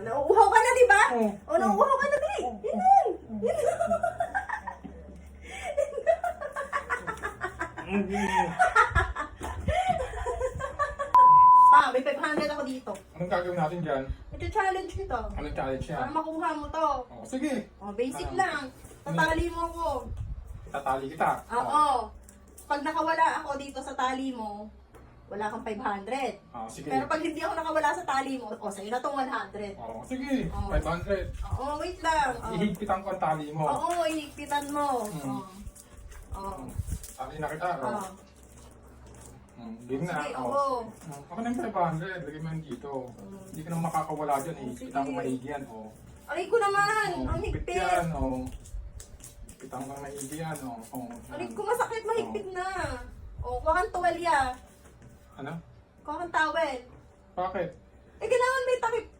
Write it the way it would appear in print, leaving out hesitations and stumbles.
nauuhaw ka na, di ba? Oo. O, nauuhaw ka na, di. Yan. Pa, may 500 ako dito. Anong gagawin natin dyan? Ito challenge ko to. Anong challenge yan? Para makuha mo to. Oh, sige. O, basic Ano? lang. Tatali mo ko. Tatali kita. Oo. Pag nakawala ako dito sa tali mo, wala kang 500. Oh, sige. Pero pag hindi ako nakawala sa tali mo, o sa'yo na tong 100. Oh, sige. Oo. 500. Oo, wait lang. Oo. Ihigpitan ko ang tali mo. Oo, ihigpitan mo. Mm. Oo. Tali na kita. Oo. Oh. Game na. Sige, Oh. oo. Ako na yung 500. Lagay mo yan dito. Hindi ka naman makakawala dyan. Ihigpitan ko maigi yan. Oh. Aray ko naman! Oh, Ang higpit higpit! yan. Oh. Ihigpitan ko maigi yan. Oh. Oh. Aray ko masakit, mahigpit na. O, kuha kang tuwalya. Ano? Kuha kang towel. Bakit? Eh, kailangan may takip to.